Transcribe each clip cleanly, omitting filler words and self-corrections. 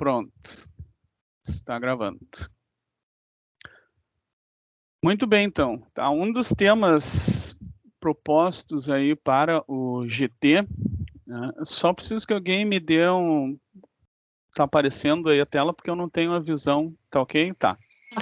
Pronto. Está gravando. Muito bem, então. Tá, um dos temas propostos aí para o GT, né, só preciso que alguém me dê um... Tá aparecendo aí a tela porque eu não tenho a visão, tá ok? Tá.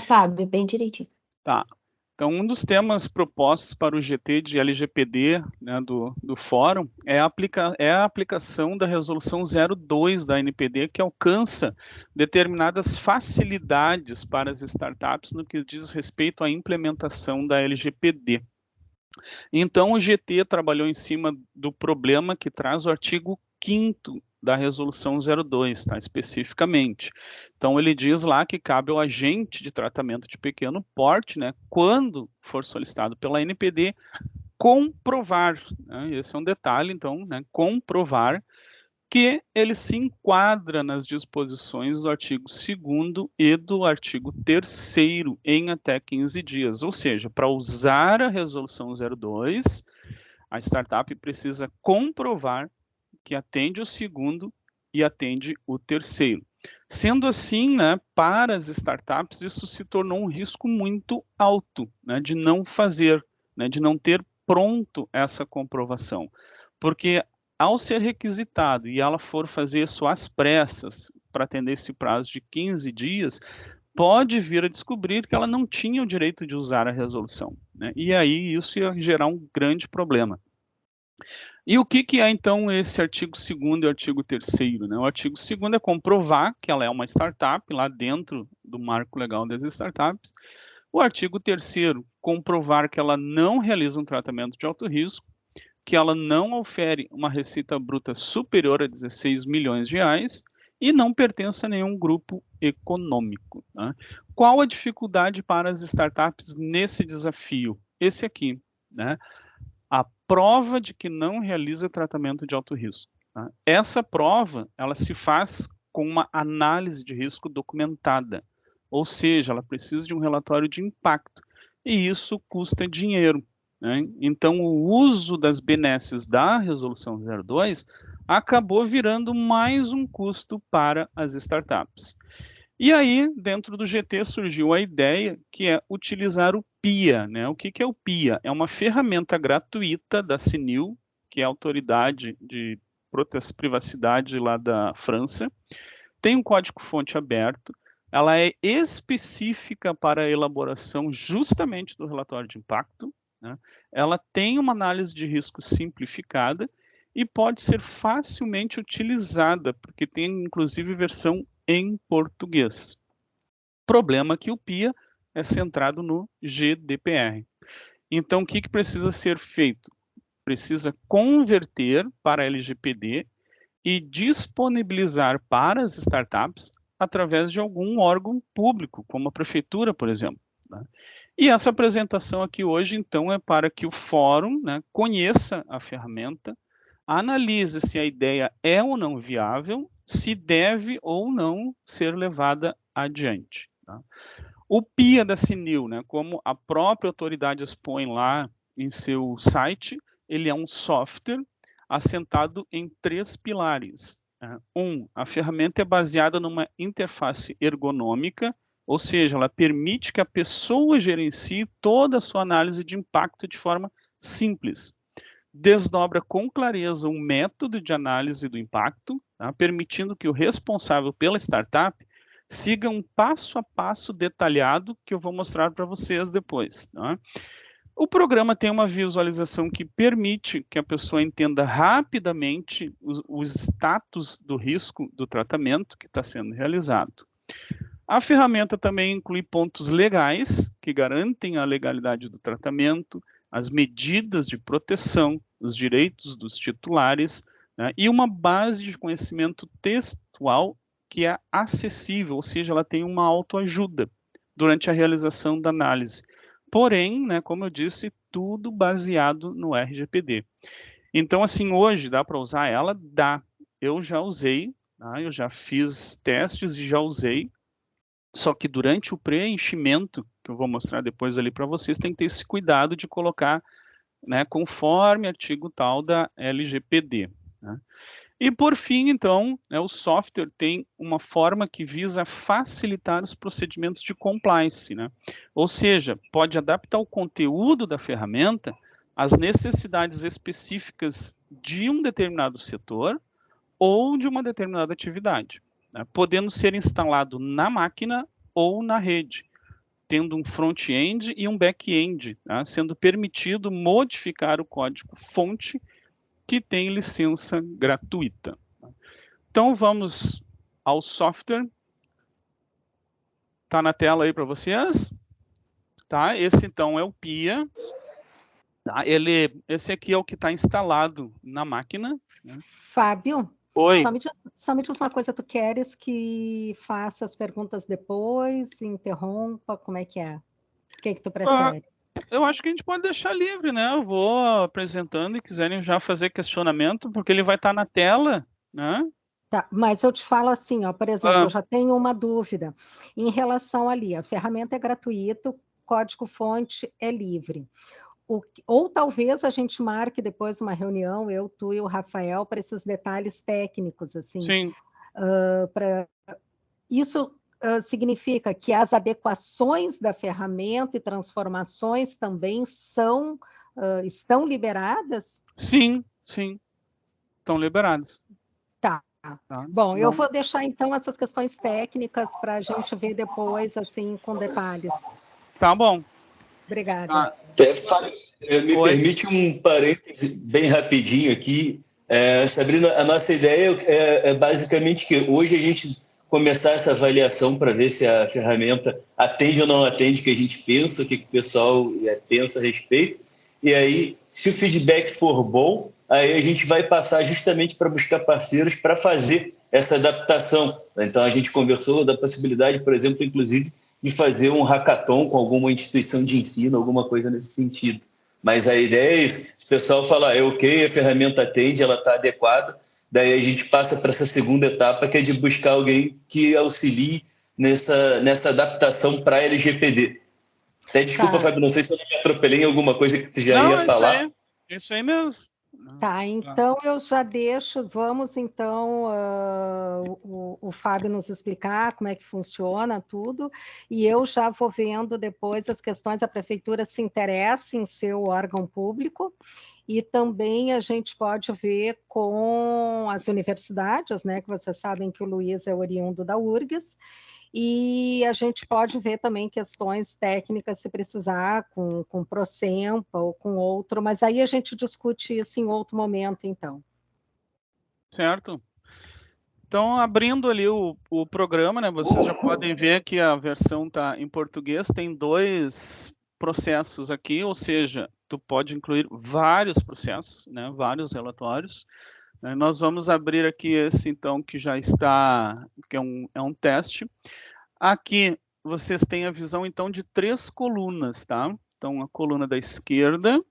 Fábio, bem direitinho. Tá. Então, um dos temas propostos para o GT de LGPD, né, do fórum é a aplicação da resolução 02 da NPD, que alcança determinadas facilidades para as startups no que diz respeito à implementação da LGPD. Então, o GT trabalhou em cima do problema que traz o artigo 5º da resolução 02, tá, especificamente. Então, ele diz lá que cabe ao agente de tratamento de pequeno porte, né, quando for solicitado pela NPD, comprovar, né, esse é um detalhe, então, né, comprovar que ele se enquadra nas disposições do artigo 2º e do artigo 3º em até 15 dias. Ou seja, para usar a resolução 02, a startup precisa comprovar que atende o 2º e atende o 3º. Sendo assim, né, para as startups, isso se tornou um risco muito alto, né, de não fazer, né, de não ter pronto essa comprovação. Porque ao ser requisitado e ela for fazer isso às pressas para atender esse prazo de 15 dias, pode vir a descobrir que ela não tinha o direito de usar a resolução, né? E aí isso ia gerar um grande problema. E o que é, então, esse artigo 2º e o artigo 3º, né? O artigo 2º é comprovar que ela é uma startup lá dentro do marco legal das startups. O artigo 3º, comprovar que ela não realiza um tratamento de alto risco, que ela não ofere uma receita bruta superior a 16 milhões de reais e não pertence a nenhum grupo econômico, né? Qual a dificuldade para as startups nesse desafio? Esse aqui, né? A prova de que não realiza tratamento de alto risco, tá? Essa prova, ela se faz com uma análise de risco documentada, ou seja, ela precisa de um relatório de impacto, e isso custa dinheiro, né? Então, o uso das benesses da resolução 02 acabou virando mais um custo para as startups. E aí, dentro do GT surgiu a ideia que é utilizar o PIA, né? O que é o PIA? É uma ferramenta gratuita da CNIL, que é a autoridade de privacidade lá da França. Tem um código-fonte aberto, ela é específica para a elaboração justamente do relatório de impacto, né? Ela tem uma análise de risco simplificada e pode ser facilmente utilizada, porque tem inclusive versão em português. Problema que o PIA é centrado no GDPR. Então, o que precisa ser feito? Precisa converter para LGPD e disponibilizar para as startups através de algum órgão público, como a prefeitura, por exemplo, né? E essa apresentação aqui hoje, então, é para que o fórum, né, conheça a ferramenta, analise se a ideia é ou não viável, se deve ou não ser levada adiante, tá? O PIA da CNIL, né, como a própria autoridade expõe lá em seu site, ele é um software assentado em 3 pilares. A ferramenta é baseada numa interface ergonômica, ou seja, ela permite que a pessoa gerencie toda a sua análise de impacto de forma simples. Desdobra com clareza um método de análise do impacto, tá, permitindo que o responsável pela startup siga um passo a passo detalhado que eu vou mostrar para vocês depois, tá? O programa tem uma visualização que permite que a pessoa entenda rapidamente o status do risco do tratamento que está sendo realizado. A ferramenta também inclui pontos legais que garantem a legalidade do tratamento, as medidas de proteção, os direitos dos titulares, né, e uma base de conhecimento textual que é acessível, ou seja, ela tem uma autoajuda durante a realização da análise. Porém, né, como eu disse, tudo baseado no RGPD. Então, assim, hoje dá para usar ela? Dá. Eu já usei, tá? Eu já fiz testes e já usei. Só que durante o preenchimento, que eu vou mostrar depois ali para vocês, tem que ter esse cuidado de colocar, né, conforme artigo tal da LGPD, né? E, por fim, então, o software tem uma forma que visa facilitar os procedimentos de compliance, né? Ou seja, pode adaptar o conteúdo da ferramenta às necessidades específicas de um determinado setor ou de uma determinada atividade, né? Podendo ser instalado na máquina ou na rede, tendo um front-end e um back-end, tá? Sendo permitido modificar o código-fonte que tem licença gratuita. Então, vamos ao software. Está na tela aí para vocês. Tá? Esse, então, é o PIA. Tá? Esse aqui é o que está instalado na máquina. Né? Fábio, Oi. só me diz uma coisa, tu queres que faça as perguntas depois, interrompa, como é que é? O que tu prefere? Eu acho que a gente pode deixar livre, né? Eu vou apresentando e quiserem já fazer questionamento, porque ele vai estar na tela, né? Tá, mas eu te falo assim, ó, por exemplo, eu já tenho uma dúvida em relação ali, a ferramenta é gratuita, o código-fonte é livre. Ou talvez a gente marque depois uma reunião, eu, tu e o Rafael, para esses detalhes técnicos, assim. Sim. Isso significa que as adequações da ferramenta e transformações também estão liberadas? Sim, sim. Estão liberadas. Tá. Tá? Bom, eu vou deixar então essas questões técnicas para a gente ver depois, assim, com detalhes. Tá bom. Obrigada. Fábio, me permite um parêntese bem rapidinho aqui. Sabrina, a nossa ideia é basicamente que hoje a gente começar essa avaliação para ver se a ferramenta atende ou não atende o que a gente pensa, o que o pessoal pensa a respeito. E aí, se o feedback for bom, aí a gente vai passar justamente para buscar parceiros para fazer essa adaptação. Então, a gente conversou da possibilidade, por exemplo, inclusive, de fazer um hackathon com alguma instituição de ensino, alguma coisa nesse sentido. Mas a ideia é isso. Se o pessoal falar, ok, a ferramenta atende, ela está adequada, daí a gente passa para essa segunda etapa, que é de buscar alguém que auxilie nessa adaptação para LGPD. Até desculpa, Fábio, não sei se eu me atropelei em alguma coisa que tu já ia falar. Isso aí mesmo. Tá, então eu já deixo, vamos então o Fábio nos explicar como é que funciona tudo, e eu já vou vendo depois as questões, a prefeitura se interessa em ser o órgão público, e também a gente pode ver com as universidades, né, que vocês sabem que o Luiz é oriundo da URGS, e a gente pode ver também questões técnicas, se precisar, com Procempa ou com outro, mas aí a gente discute isso em outro momento, então. Certo. Então, abrindo ali o programa, né, vocês já podem ver que a versão está em português, tem 2 processos aqui, ou seja, tu pode incluir vários processos, né, vários relatórios. Nós vamos abrir aqui esse, então, que já está, que é um teste. Aqui, vocês têm a visão, então, de 3 colunas, tá? Então, a coluna da esquerda,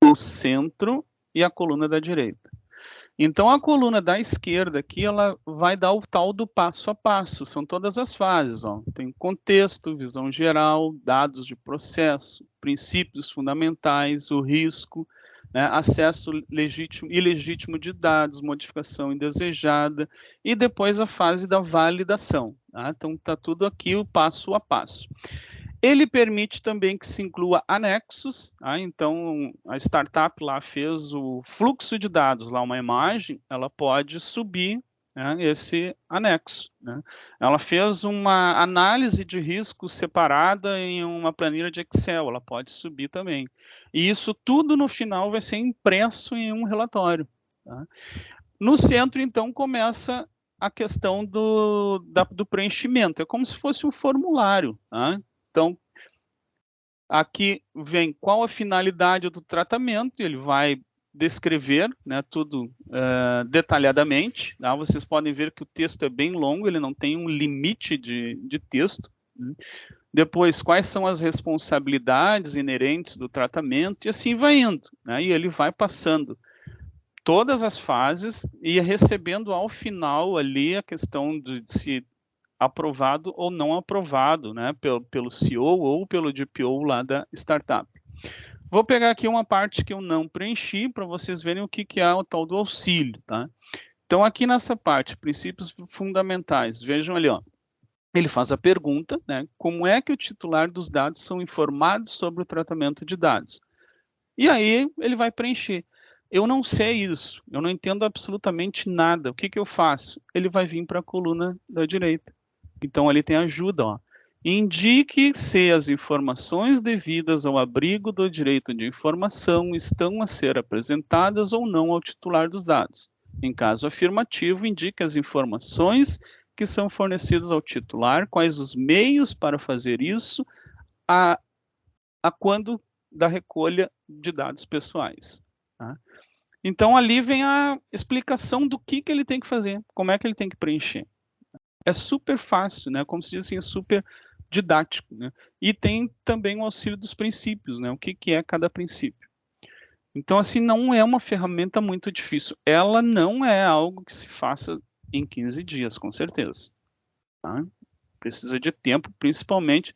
o centro e a coluna da direita. Então, a coluna da esquerda aqui, ela vai dar o tal do passo a passo, são todas as fases, ó. Tem contexto, visão geral, dados de processo, princípios fundamentais, o risco, né, acesso legítimo e ilegítimo de dados, modificação indesejada, e depois a fase da validação. Tá? Então, está tudo aqui o passo a passo. Ele permite também que se inclua anexos, tá? Então a startup lá fez o fluxo de dados, lá uma imagem, ela pode subir, né, esse anexo, né? Ela fez uma análise de risco separada em uma planilha de Excel, ela pode subir também. E isso tudo no final vai ser impresso em um relatório. Tá? No centro, então, começa a questão do preenchimento, é como se fosse um formulário, tá? Então, aqui vem qual a finalidade do tratamento, ele vai descrever, né, tudo detalhadamente. Tá? Vocês podem ver que o texto é bem longo, ele não tem um limite de texto. Né? Depois, quais são as responsabilidades inerentes do tratamento, e assim vai indo. Né? E ele vai passando todas as fases e recebendo ao final ali a questão de se aprovado ou não aprovado, né, pelo CEO ou pelo DPO lá da startup. Vou pegar aqui uma parte que eu não preenchi para vocês verem o que é o tal do auxílio, tá? Então, aqui nessa parte, princípios fundamentais, vejam ali, ó. Ele faz a pergunta, né? Como é que o titular dos dados são informados sobre o tratamento de dados? E aí ele vai preencher. Eu não sei isso, eu não entendo absolutamente nada. O que que eu faço? Ele vai vir para a coluna da direita. Então ali tem ajuda, ó. Indique se as informações devidas ao abrigo do direito de informação estão a ser apresentadas ou não ao titular dos dados. Em caso afirmativo, indique as informações que são fornecidas ao titular, quais os meios para fazer isso, a quando da recolha de dados pessoais. Tá? Então, ali vem a explicação do que ele tem que fazer, como é que ele tem que preencher. É super fácil, né? Como se diz assim, é super didático, né? E tem também o auxílio dos princípios, né? O que é cada princípio. Então, assim, não é uma ferramenta muito difícil. Ela não é algo que se faça em 15 dias, com certeza. Tá? Precisa de tempo, principalmente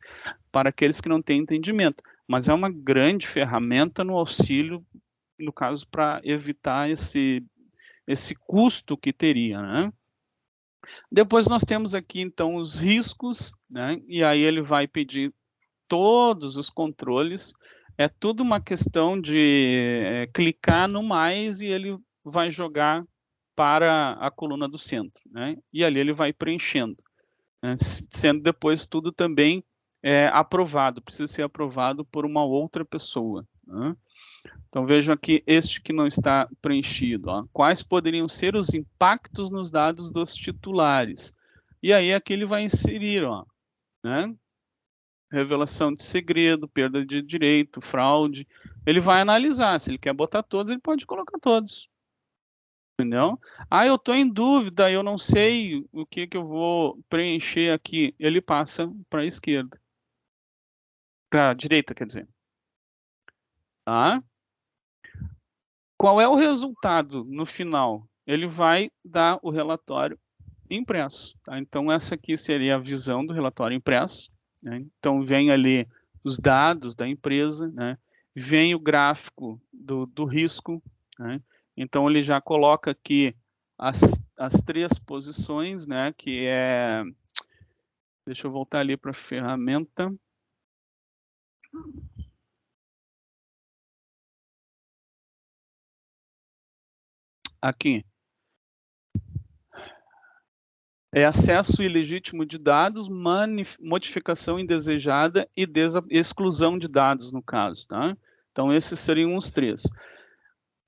para aqueles que não têm entendimento. Mas é uma grande ferramenta no auxílio, no caso, para evitar esse custo que teria, né? Depois nós temos aqui, então, os riscos, né? E aí ele vai pedir todos os controles. É tudo uma questão de clicar no mais e ele vai jogar para a coluna do centro, né? E ali ele vai preenchendo, né? Sendo depois tudo também aprovado, precisa ser aprovado por uma outra pessoa, né? Então vejam aqui este que não está preenchido, ó. Quais poderiam ser os impactos nos dados dos titulares? E aí aqui ele vai inserir, ó, né? Revelação de segredo, perda de direito, fraude. Ele vai analisar, se ele quer botar todos, ele pode colocar todos. Entendeu? Ah, eu estou em dúvida, eu não sei o que eu vou preencher aqui. Ele passa para a esquerda. Para a direita, quer dizer. Tá? Qual é o resultado no final? Ele vai dar o relatório impresso. Tá? Então, essa aqui seria a visão do relatório impresso. Né? Então, vem ali os dados da empresa, né? Vem o gráfico do risco. Né? Então, ele já coloca aqui as 3 posições, né? Que é... Deixa eu voltar ali para a ferramenta. Aqui. É acesso ilegítimo de dados, modificação indesejada e exclusão de dados, no caso. Tá? Então, esses seriam os 3.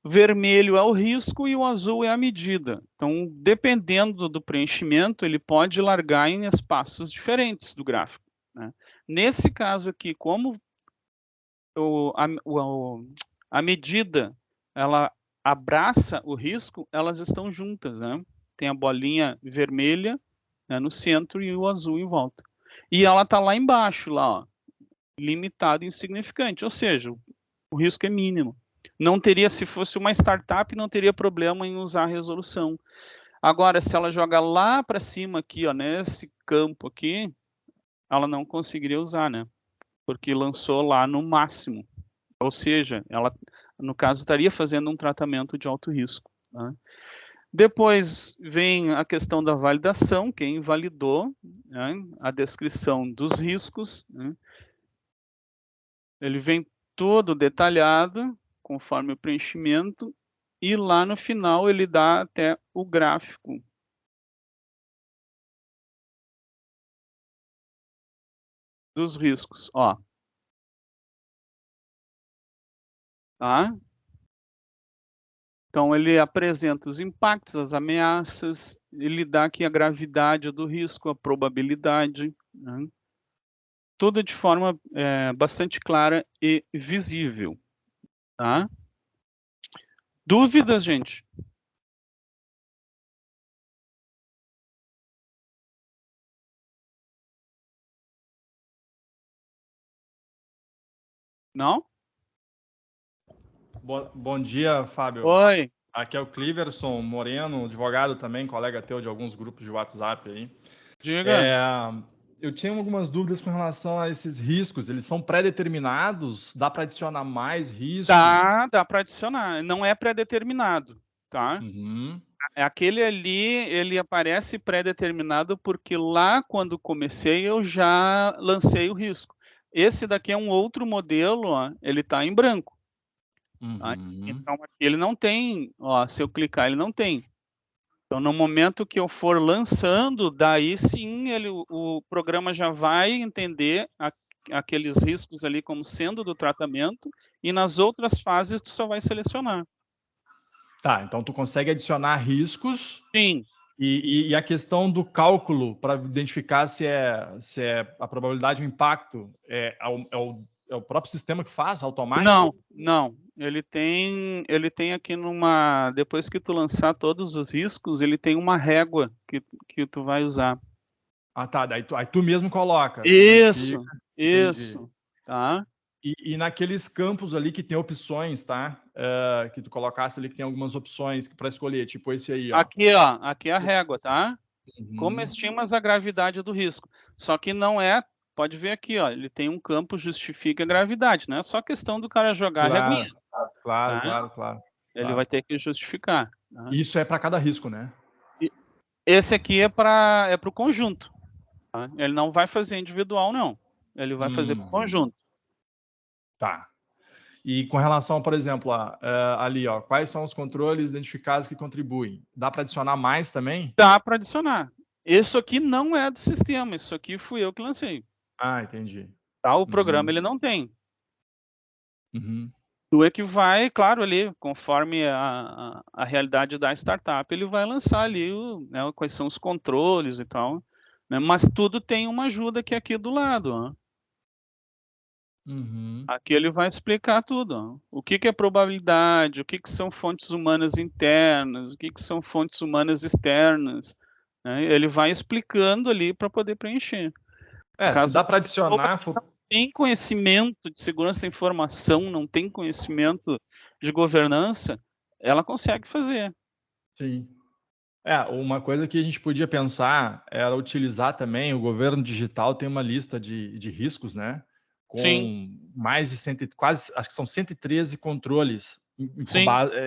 Vermelho é o risco e o azul é a medida. Então, dependendo do preenchimento, ele pode largar em espaços diferentes do gráfico. Né? Nesse caso aqui, como a medida ela abraça o risco, elas estão juntas, né? Tem a bolinha vermelha, né, no centro e o azul em volta. E ela está lá embaixo, lá, ó, limitado e insignificante, ou seja, o risco é mínimo. Não teria, se fosse uma startup, não teria problema em usar a resolução. Agora, se ela joga lá para cima aqui, ó, nesse campo aqui, ela não conseguiria usar, né? Porque lançou lá no máximo. Ou seja, ela, no caso, estaria fazendo um tratamento de alto risco. Tá? Depois vem a questão da validação, quem validou, né? A descrição dos riscos. Né? Ele vem todo detalhado, conforme o preenchimento, e lá no final ele dá até o gráfico. Dos riscos, ó. Tá? Então, ele apresenta os impactos, as ameaças, ele dá aqui a gravidade do risco, a probabilidade, né? Tudo de forma bastante clara e visível. Tá? Dúvidas, gente? Não? Bom dia, Fábio. Oi. Aqui é o Cliverson Moreno, advogado também, colega teu de alguns grupos de WhatsApp aí. Diga. Eu tinha algumas dúvidas com relação a esses riscos. Eles são pré-determinados? Dá para adicionar mais riscos? Dá para adicionar. Não é pré-determinado. tá? Uhum. Aquele ali, ele aparece pré-determinado porque lá, quando comecei, eu já lancei o risco. Esse daqui é um outro modelo, ó, ele está em branco. Tá? Uhum. Então, aqui ele não tem, ó, se eu clicar, ele não tem. Então, no momento que eu for lançando, daí sim o programa já vai entender aqueles riscos ali como sendo do tratamento, e nas outras fases tu só vai selecionar. Tá, então tu consegue adicionar riscos. Sim. E a questão do cálculo para identificar se é a probabilidade do impacto é o próprio sistema que faz, automático? Não. Ele tem aqui depois que tu lançar todos os riscos, ele tem uma régua que tu vai usar. Ah, tá. Daí aí tu mesmo coloca. Tu Isso, identifica. Entendi. tá? E naqueles campos ali que tem opções, tá? Que tu colocasse ali que tem algumas opções para escolher, tipo esse aí, ó. Aqui é a régua, tá? Como Uhum. estimas a gravidade do risco. Só que não é, pode ver aqui, ó, ele tem um campo justifica a gravidade, não é só questão do cara jogar a reguinha, Claro, tá? claro. Ele vai ter que justificar. Tá? Isso é para cada risco, né? Esse aqui é para o conjunto. Tá? Ele não vai fazer individual, não. Ele vai fazer para o conjunto. Tá. E com relação, por exemplo, ali, ó, quais são os controles identificados que contribuem? Dá para adicionar mais também? Dá para adicionar. Isso aqui não é do sistema, isso aqui fui eu que lancei. Ah, entendi. Tá? O programa ele não tem. Uhum. Tu é que vai, claro, ali, conforme a realidade da startup, ele vai lançar ali né, quais são os controles e tal. Né? Mas tudo tem uma ajuda que é aqui do lado. Ó. Uhum. Aqui ele vai explicar tudo. Ó. O que é probabilidade, o que são fontes humanas internas, o que são fontes humanas externas. Né? Ele vai explicando ali para poder preencher. Se dá para adicionar... Tem conhecimento de segurança da informação, não tem conhecimento de governança, ela consegue fazer. Sim. Uma coisa que a gente podia pensar era utilizar também, o governo digital tem uma lista de riscos, né? Com Sim. mais de quase, acho que são 113 controles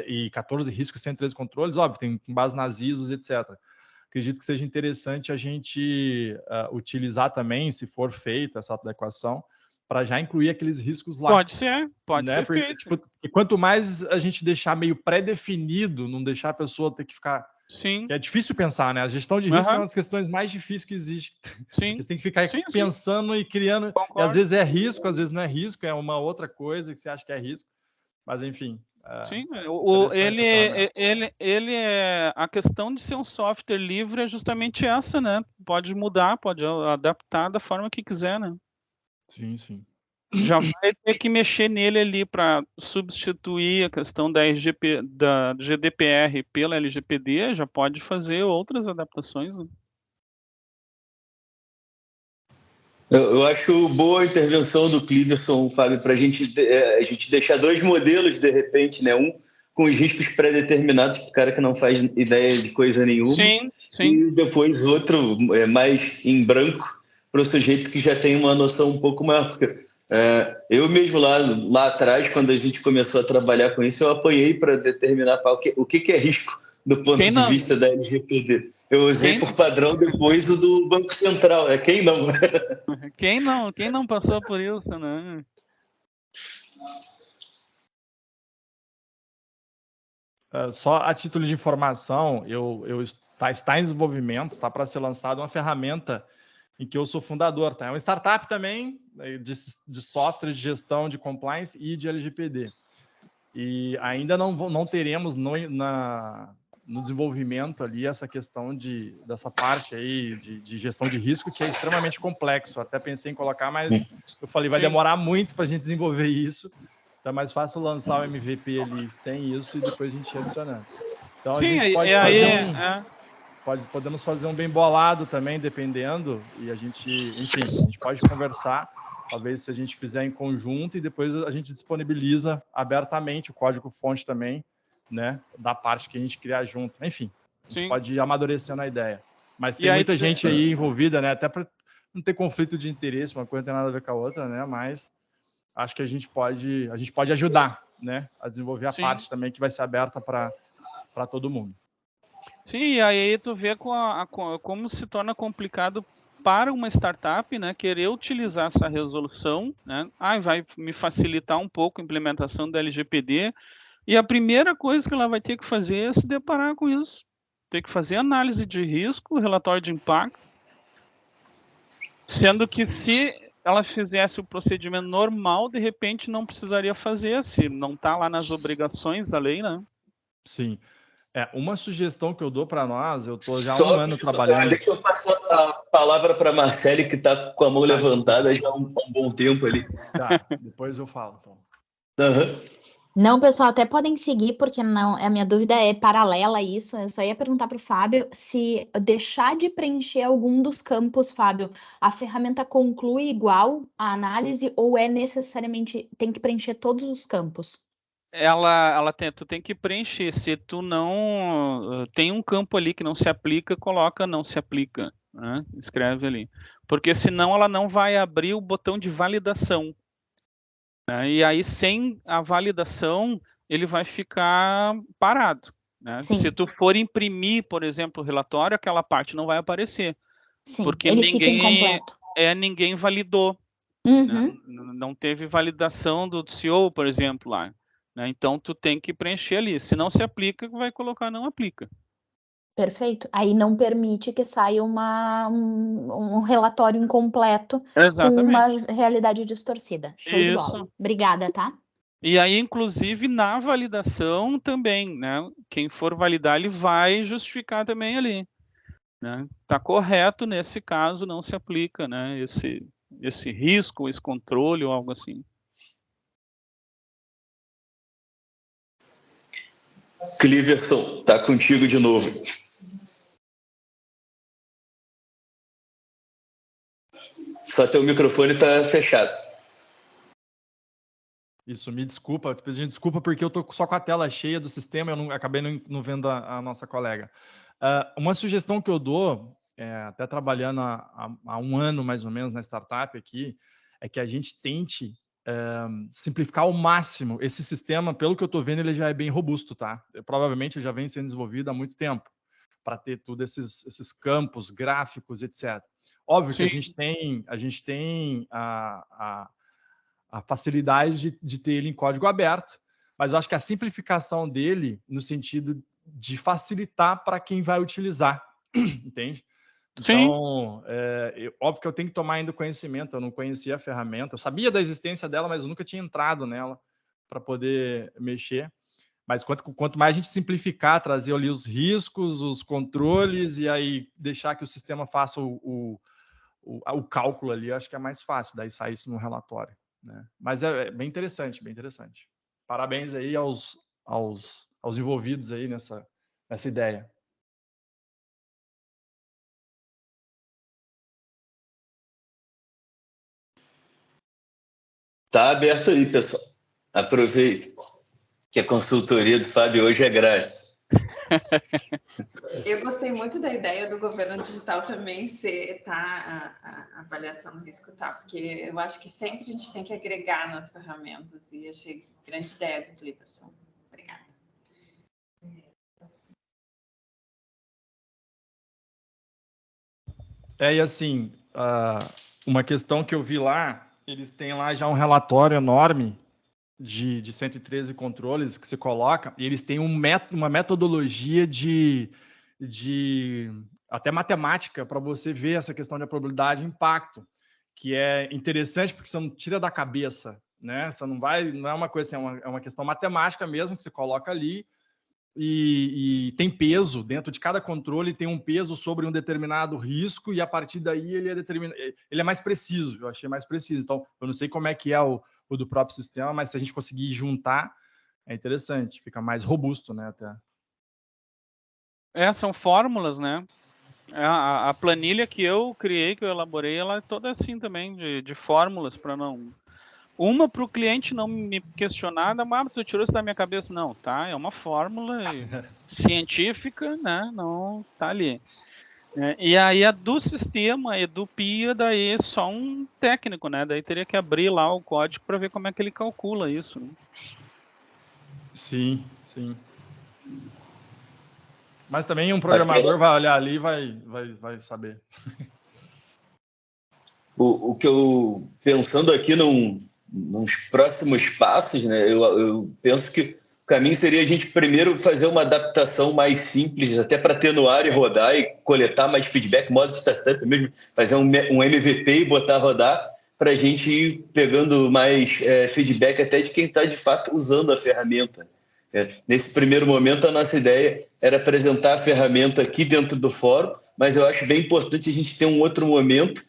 e 14 riscos, 113 controles, óbvio, tem com base nas ISOs, etc. Acredito que seja interessante a gente utilizar também, se for feita essa adequação, para já incluir aqueles riscos lá. Pode ser feito. Tipo, e quanto mais a gente deixar meio pré-definido, não deixar a pessoa ter que ficar... Sim. Que é difícil pensar, né? A gestão de risco é uma das questões mais difíceis que existe. Sim. Porque você tem que ficar pensando e criando. Concordo. E às vezes é risco, às vezes não é risco, é uma outra coisa que você acha que é risco. Mas enfim. Sim, ele é a questão de ser um software livre é justamente essa, né? Pode mudar, pode adaptar da forma que quiser, né? Sim. Já vai ter que mexer nele ali para substituir a questão da GDPR pela LGPD, já pode fazer outras adaptações, né? Eu acho boa a intervenção do Cliverson, Fábio, para a gente deixar dois modelos, de repente, né? Um com os riscos pré-determinados para o cara que não faz ideia de coisa nenhuma. Sim. E depois outro mais em branco para o sujeito que já tem uma noção um pouco maior. Porque, eu mesmo lá atrás, quando a gente começou a trabalhar com isso, eu apanhei para determinar o que é risco do ponto de vista da LGPD. Eu usei por padrão depois o do Banco Central. Quem não? Quem não passou por isso, né? Só a título de informação, está em desenvolvimento, está para ser lançada uma ferramenta em que eu sou fundador. Tá? É uma startup também de software de gestão de compliance e de LGPD. E ainda não teremos no desenvolvimento ali essa questão dessa parte aí de gestão de risco, que é extremamente complexo. Até pensei em colocar, mas eu falei, vai demorar muito para a gente desenvolver isso. Então é mais fácil lançar o MVP ali sem isso e depois a gente ir adicionando. Então a gente pode podemos fazer um bem bolado também, dependendo, e a gente pode conversar, talvez se a gente fizer em conjunto e depois a gente disponibiliza abertamente o código-fonte também, né, da parte que a gente criar junto. Enfim, a gente pode ir amadurecendo a ideia. Mas tem muita gente aí envolvida, né, até para não ter conflito de interesse, uma coisa não tem nada a ver com a outra, né, mas acho que a gente pode ajudar, né, a desenvolver a parte também que vai ser aberta para para todo mundo. Sim, aí tu vê como se torna complicado para uma startup, né, querer utilizar essa resolução, né, vai me facilitar um pouco a implementação da LGPD, e a primeira coisa que ela vai ter que fazer é se deparar com isso. Ter que fazer análise de risco, relatório de impacto, sendo que se ela fizesse o procedimento normal, de repente não precisaria fazer, se não está lá nas obrigações da lei, né? Sim. Uma sugestão que eu dou para nós, eu estou já há um ano trabalhando... Deixa eu passar a palavra para a Marcele, que está com a mão levantada já há um bom tempo ali. Tá, depois eu falo. Então. Uhum. Não, pessoal, até podem seguir, porque não, a minha dúvida é paralela a isso. Eu só ia perguntar para o Fábio se deixar de preencher algum dos campos, Fábio, a ferramenta conclui igual a análise ou é necessariamente, tem que preencher todos os campos? Tu tem que preencher. Se tu não tem um campo ali que não se aplica, coloca não se aplica, né? Escreve ali, porque senão ela não vai abrir o botão de validação, né? E aí sem a validação ele vai ficar parado, né? Sim. Se tu for imprimir, por exemplo, o relatório, aquela parte não vai aparecer. Sim, porque ele fica incompleto. ninguém validou. Uhum. Né? Não teve validação do CEO, por exemplo, lá. Né? Então, tu tem que preencher ali. Se não se aplica, vai colocar não aplica. Perfeito. Aí não permite que saia um relatório incompleto com uma realidade distorcida. Show de bola. Obrigada, tá? E aí, inclusive, na validação também, né? Quem for validar, ele vai justificar também ali. Né? Tá correto, nesse caso, não se aplica, né? Esse risco, esse controle ou algo assim. Cliverson, tá contigo de novo. Só teu microfone está fechado. Isso, me desculpa, pedindo desculpa porque eu tô só com a tela cheia do sistema, eu acabei não vendo a nossa colega. Uma sugestão que eu dou, até trabalhando há um ano mais ou menos na startup aqui, é que a gente tente simplificar ao máximo esse sistema. Pelo que eu estou vendo, ele já é bem robusto, tá? Provavelmente ele já vem sendo desenvolvido há muito tempo para ter todos esses campos gráficos, etc. Óbvio Sim. que a gente tem a facilidade de ter ele em código aberto, mas eu acho que a simplificação dele no sentido de facilitar para quem vai utilizar, entende? Então, óbvio que eu tenho que tomar ainda conhecimento, eu não conhecia a ferramenta, eu sabia da existência dela, mas eu nunca tinha entrado nela para poder mexer. Mas quanto mais a gente simplificar, trazer ali os riscos, os controles, e aí deixar que o sistema faça o cálculo ali, eu acho que é mais fácil, daí sair isso no relatório. Né? Mas é bem interessante, bem interessante. Parabéns aí aos envolvidos aí nessa ideia. Tá aberto aí, pessoal. Aproveita que a consultoria do Fábio hoje é grátis. Eu gostei muito da ideia do governo digital também ser a avaliação do risco, tá? Porque eu acho que sempre a gente tem que agregar nas ferramentas e achei grande ideia do Cliverson. Obrigada. E assim, uma questão que eu vi lá, eles têm lá já um relatório enorme de 113 controles que se coloca, e eles têm uma metodologia de até matemática para você ver essa questão de probabilidade e impacto, que é interessante porque você não tira da cabeça, né? Você não é uma coisa assim, é uma questão matemática mesmo que você coloca ali e tem peso dentro de cada controle, tem um peso sobre um determinado risco e a partir daí ele é mais preciso. Eu achei mais preciso. Então, eu não sei como é que é o do próprio sistema, mas se a gente conseguir juntar, é interessante, fica mais robusto, né? Até. São fórmulas, né? A planilha que eu criei, que eu elaborei, ela é toda assim também, de fórmulas, para não... Uma para o cliente não me questionar, mas tu tirou isso da minha cabeça. Não, tá? É uma fórmula científica, né? Não, tá ali. E aí a do sistema e do PIA, daí é só um técnico, né? Daí teria que abrir lá o código para ver como é que ele calcula isso. Né? Sim, sim. Mas também um programador vai olhar ali e vai saber. O que eu, pensando aqui nos próximos passos, né, eu penso que o caminho seria a gente primeiro fazer uma adaptação mais simples, até para ter no ar e rodar e coletar mais feedback, modo startup mesmo, fazer um MVP e botar a rodar, para a gente ir pegando mais feedback até de quem está de fato usando a ferramenta. Nesse primeiro momento, a nossa ideia era apresentar a ferramenta aqui dentro do fórum, mas eu acho bem importante a gente ter um outro momento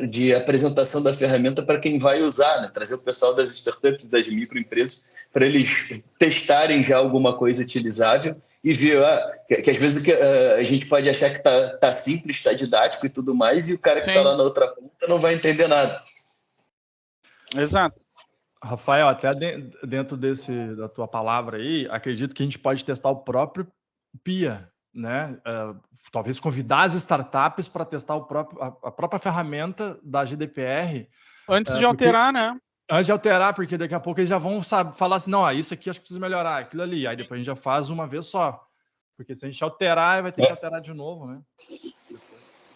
de apresentação da ferramenta para quem vai usar, né? Trazer o pessoal das startups, das microempresas, para eles testarem já alguma coisa utilizável e ver que às vezes a gente pode achar que tá simples, está didático e tudo mais, e o cara que está lá na outra ponta não vai entender nada. Exato. Rafael, até dentro da tua palavra aí, acredito que a gente pode testar o próprio PIA, né? Talvez convidar as startups para testar a própria ferramenta da GDPR. Antes de alterar, né? Antes de alterar, porque daqui a pouco eles já vão falar assim, não, isso aqui acho que precisa melhorar, aquilo ali. Aí depois a gente já faz uma vez só. Porque se a gente alterar, vai ter que alterar de novo, né?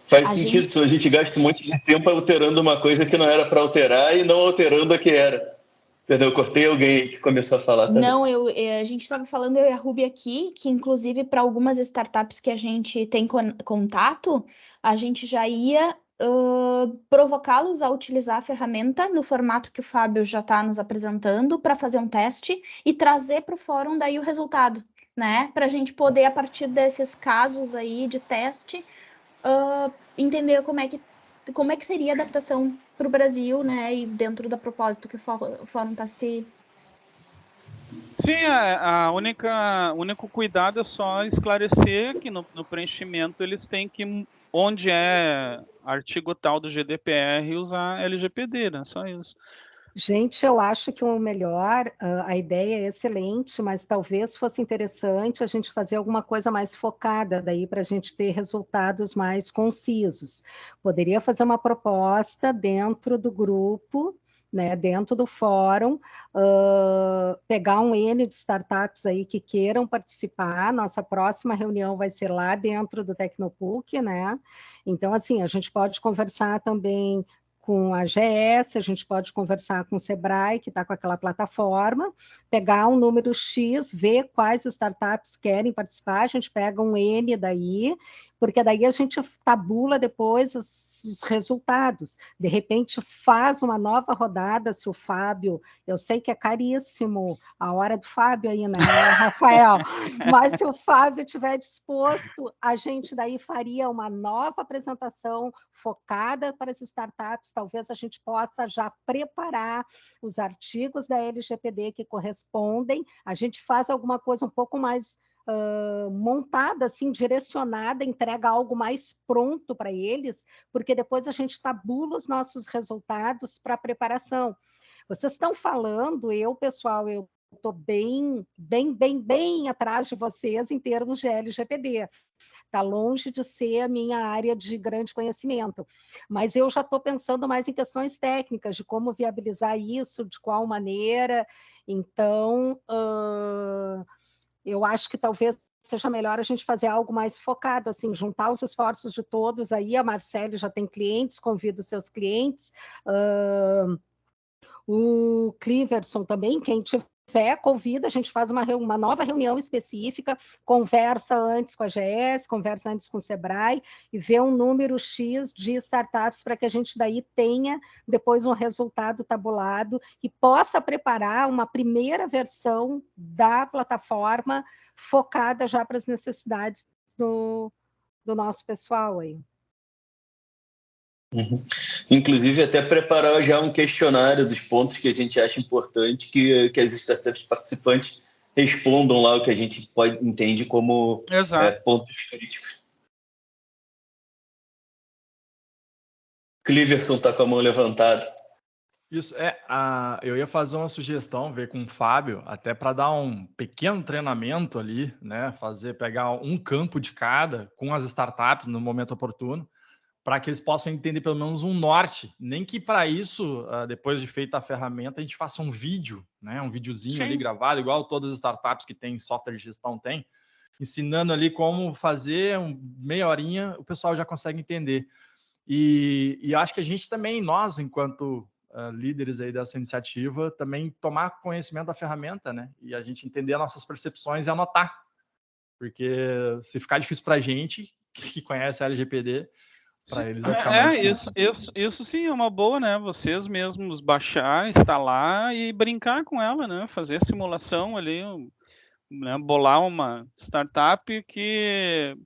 Faz sentido, senão a gente gasta um monte de tempo alterando uma coisa que não era para alterar e não alterando a que era. Perdão, eu cortei alguém que começou a falar também. Não, a gente estava falando, eu e a Ruby aqui, que inclusive para algumas startups que a gente tem contato, a gente já ia provocá-los a utilizar a ferramenta no formato que o Fábio já está nos apresentando para fazer um teste e trazer para o fórum daí o resultado, né? Para a gente poder, a partir desses casos aí de teste, entender como é que seria a adaptação para o Brasil, né? E dentro do propósito que o fórum está se... Sim, o único cuidado é só esclarecer que no preenchimento eles têm que, onde é artigo tal do GDPR, usar LGPD, né? Só isso. Gente, eu acho que o melhor, a ideia é excelente, mas talvez fosse interessante a gente fazer alguma coisa mais focada daí para a gente ter resultados mais concisos. Poderia fazer uma proposta dentro do grupo, né, dentro do fórum, pegar um N de startups aí que queiram participar. Nossa próxima reunião vai ser lá dentro do Tecnopuc, né? Então, assim, a gente pode conversar também com a GS, a gente pode conversar com o Sebrae, que está com aquela plataforma, pegar um número X, ver quais startups querem participar, a gente pega um N daí, porque daí a gente tabula depois os resultados. De repente, faz uma nova rodada, se o Fábio, eu sei que é caríssimo a hora do Fábio aí, né, Rafael? Mas se o Fábio estiver disposto, a gente daí faria uma nova apresentação focada para as startups, talvez a gente possa já preparar os artigos da LGPD que correspondem, a gente faz alguma coisa um pouco mais montada, assim, direcionada, entrega algo mais pronto para eles, porque depois a gente tabula os nossos resultados para a preparação. Vocês estão falando, pessoal, eu estou bem atrás de vocês em termos de LGPD. Está longe de ser a minha área de grande conhecimento, mas eu já estou pensando mais em questões técnicas, de como viabilizar isso, de qual maneira. Então, eu acho que talvez seja melhor a gente fazer algo mais focado, assim, juntar os esforços de todos. Aí a Marcele já tem clientes, convida os seus clientes, o Cliverson também, quem tiver, convida, a gente faz uma nova reunião específica, conversa antes com a GS, conversa antes com o Sebrae, e vê um número X de startups para que a gente daí tenha depois um resultado tabulado e possa preparar uma primeira versão da plataforma focada já para as necessidades do nosso pessoal aí. Uhum. Inclusive, até preparar já um questionário dos pontos que a gente acha importante que as startups participantes respondam lá o que a gente entende como pontos críticos. Cliverson está com a mão levantada. Isso, eu ia fazer uma sugestão, ver com o Fábio, até para dar um pequeno treinamento ali, né? Pegar um campo de cada com as startups no momento oportuno, para que eles possam entender pelo menos um norte. Nem que para isso, depois de feita a ferramenta, a gente faça um vídeo, né? Um videozinho ali gravado, igual todas as startups que têm software de gestão têm, ensinando ali como fazer, meia horinha, o pessoal já consegue entender. E acho que a gente também, nós, enquanto líderes aí dessa iniciativa, também tomar conhecimento da ferramenta, né? E a gente entender as nossas percepções e anotar. Porque se ficar difícil para a gente, que conhece a LGPD, para eles vai ficar mais difícil. Isso sim é uma boa, né? Vocês mesmos baixar, instalar e brincar com ela, né? Fazer simulação ali, né? Bolar uma startup que...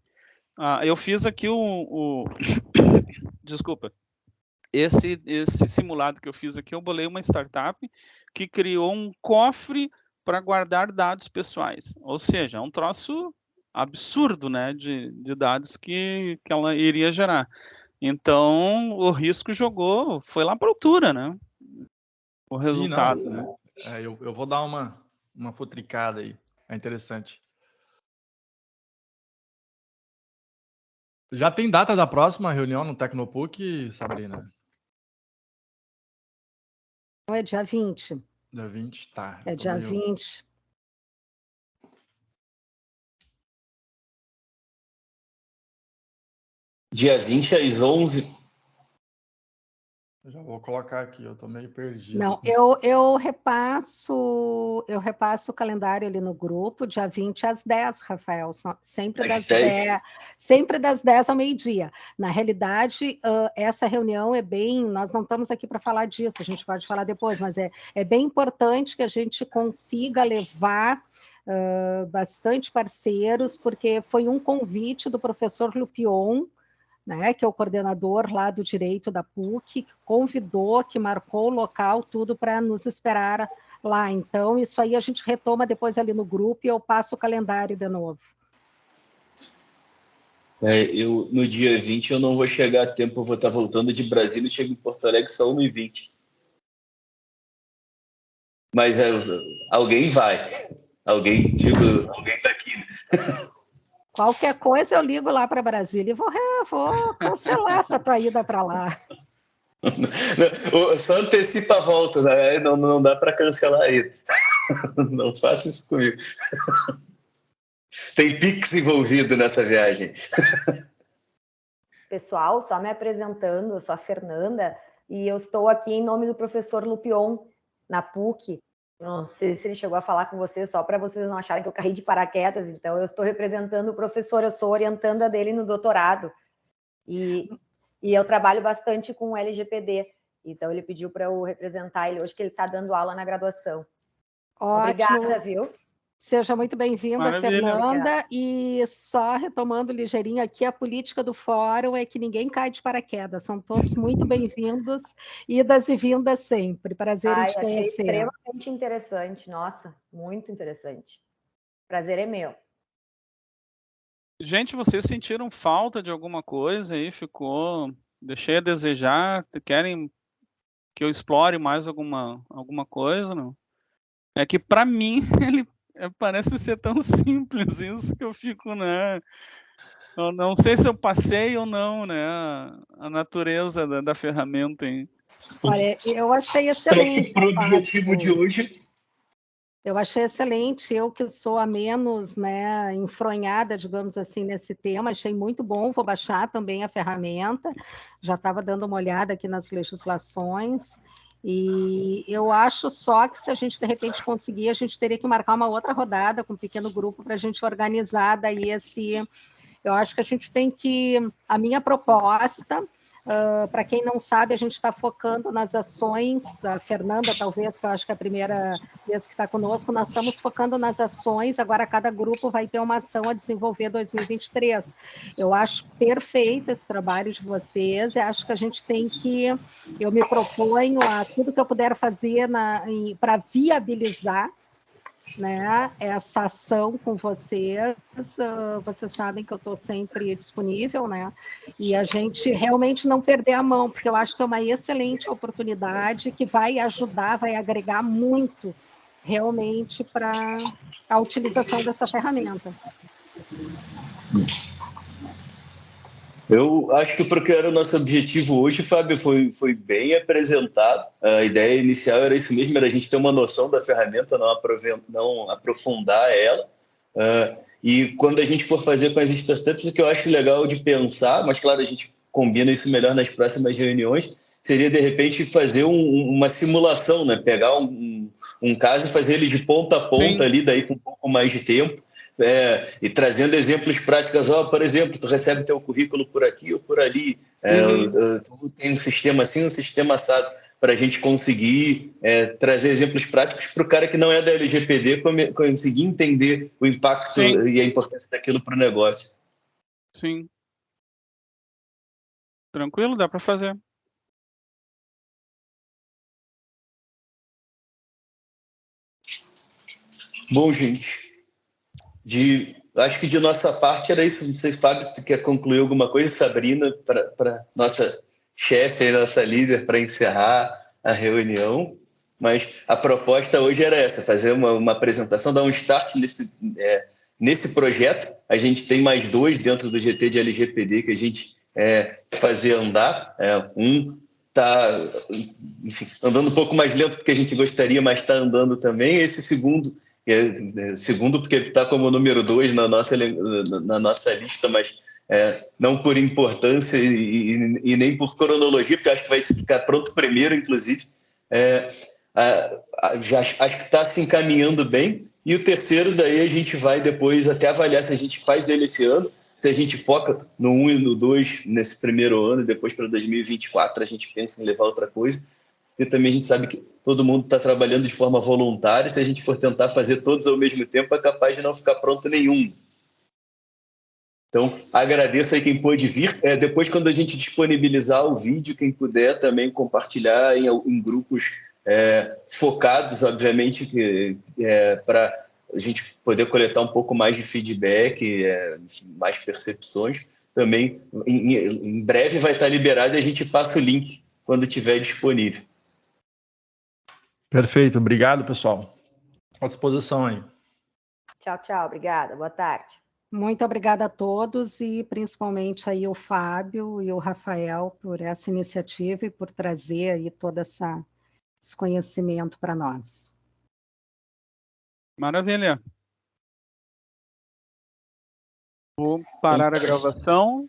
eu fiz aqui Desculpa. Esse simulado que eu fiz aqui, eu bolei uma startup que criou um cofre para guardar dados pessoais. Ou seja, é um troço absurdo, né, de dados que ela iria gerar. Então, o risco foi lá para a altura, né? O resultado. Sim, não, né? Eu vou dar uma futricada aí. É interessante. Já tem data da próxima reunião no Tecnopuc, Sabrina? É dia 20. Dia 20, tá. É dia 20. Dia 20 às 11. Eu já vou colocar aqui, eu tô meio perdido. Não, eu repasso o calendário ali no grupo, dia 20 às 10, Rafael, sempre das 10, sempre das 10 ao meio-dia. Na realidade, essa reunião é nós não estamos aqui para falar disso, a gente pode falar depois, mas é bem importante que a gente consiga levar bastante parceiros, porque foi um convite do professor Lupion, né, que é o coordenador lá do Direito da PUC, que convidou, que marcou o local, tudo para nos esperar lá. Então, isso aí a gente retoma depois ali no grupo e eu passo o calendário de novo. No dia 20 eu não vou chegar a tempo, eu vou estar voltando de Brasília e chego em Porto Alegre só 1h20. Mas alguém vai. Alguém daqui. Qualquer coisa eu ligo lá para Brasília e vou cancelar essa tua ida para lá. Só antecipa a volta, né? Não dá para cancelar a ida. Não faça isso comigo. Tem Pix envolvido nessa viagem. Pessoal, só me apresentando, eu sou a Fernanda e eu estou aqui em nome do professor Lupion, na PUC. Não sei se ele chegou a falar com vocês, só para vocês não acharem que eu caí de paraquedas. Então, eu estou representando o professor, eu sou orientanda dele no doutorado. E eu trabalho bastante com o LGPD. Então, ele pediu para eu representar ele hoje, que ele está dando aula na graduação. Ótimo. Obrigada, viu? Seja muito bem-vinda, Fernanda. E só retomando ligeirinho aqui, a política do fórum é que ninguém cai de paraquedas. São todos muito bem-vindos, idas e vindas sempre. Prazer em te conhecer. Achei extremamente interessante. Nossa, muito interessante. Prazer é meu. Gente, vocês sentiram falta de alguma coisa aí? Deixei a desejar? Querem que eu explore mais alguma coisa? Não? É que, para mim, ele parece ser tão simples isso que eu fico, né? Eu não sei se eu passei ou não, né? A natureza da ferramenta, hein? Olha, eu achei excelente. Para o objetivo de hoje. Eu achei excelente. Eu que sou a menos, né, enfronhada, digamos assim, nesse tema, achei muito bom. Vou baixar também a ferramenta. Já estava dando uma olhada aqui nas legislações. E eu acho só que se a gente, de repente, conseguir, a gente teria que marcar uma outra rodada com um pequeno grupo para a gente organizar daí Eu acho que a gente tem que... A minha proposta, para quem não sabe, a gente está focando nas ações, a Fernanda, talvez, que eu acho que é a primeira vez que está conosco, nós estamos focando nas ações, agora cada grupo vai ter uma ação a desenvolver 2023. Eu acho perfeito esse trabalho de vocês, e acho que a gente tem que... Eu me proponho a tudo que eu puder fazer para viabilizar, né, essa ação com vocês. Vocês sabem que eu estou sempre disponível, né, e a gente realmente não perder a mão, porque eu acho que é uma excelente oportunidade que vai ajudar, vai agregar muito realmente para a utilização dessa ferramenta. Eu acho que porque era o nosso objetivo hoje, Fábio, foi bem apresentado. A ideia inicial era isso mesmo, era a gente ter uma noção da ferramenta, não aprofundar ela. E quando a gente for fazer com as startups, o que eu acho legal de pensar, mas claro, a gente combina isso melhor nas próximas reuniões, seria de repente fazer uma simulação, né? Pegar um caso e fazer ele de ponta a ponta. Sim. Ali, daí com um pouco mais de tempo, e trazendo exemplos práticos. Por exemplo, tu recebe teu currículo por aqui ou por ali, tu tem um sistema assim, um sistema assado, para a gente conseguir trazer exemplos práticos para o cara que não é da LGPD conseguir entender o impacto. Sim. E a importância daquilo para o negócio. Sim. Tranquilo, dá para fazer. Bom, gente, acho que de nossa parte era isso. Não sei se o Fábio quer concluir alguma coisa, Sabrina, para nossa chefe, nossa líder, para encerrar a reunião. Mas a proposta hoje era essa, fazer uma apresentação, dar um start nesse projeto. A gente tem mais 2 dentro do GT de LGPD que a gente fazer andar. Um está andando um pouco mais lento porque a gente gostaria, mas está andando também. Esse segundo porque está como número 2 na nossa lista, mas não por importância e nem por cronologia, porque acho que vai ficar pronto primeiro, inclusive. Acho que está se encaminhando bem. E o terceiro, daí a gente vai depois até avaliar se a gente faz ele esse ano, se a gente foca no 1 e no 2 nesse primeiro ano, e depois para 2024 a gente pensa em levar outra coisa. Porque também a gente sabe que todo mundo está trabalhando de forma voluntária. Se a gente for tentar fazer todos ao mesmo tempo, é capaz de não ficar pronto nenhum. Então, agradeço aí quem pôde vir. Depois, quando a gente disponibilizar o vídeo, quem puder também compartilhar em grupos focados, obviamente, para a gente poder coletar um pouco mais de feedback, mais percepções. Também, em breve, vai estar liberado e a gente passa o link quando estiver disponível. Perfeito, obrigado, pessoal. À disposição aí. Tchau, tchau, obrigada, boa tarde. Muito obrigada a todos e principalmente aí o Fábio e o Rafael por essa iniciativa e por trazer aí todo esse conhecimento para nós. Maravilha. Vou parar a gravação.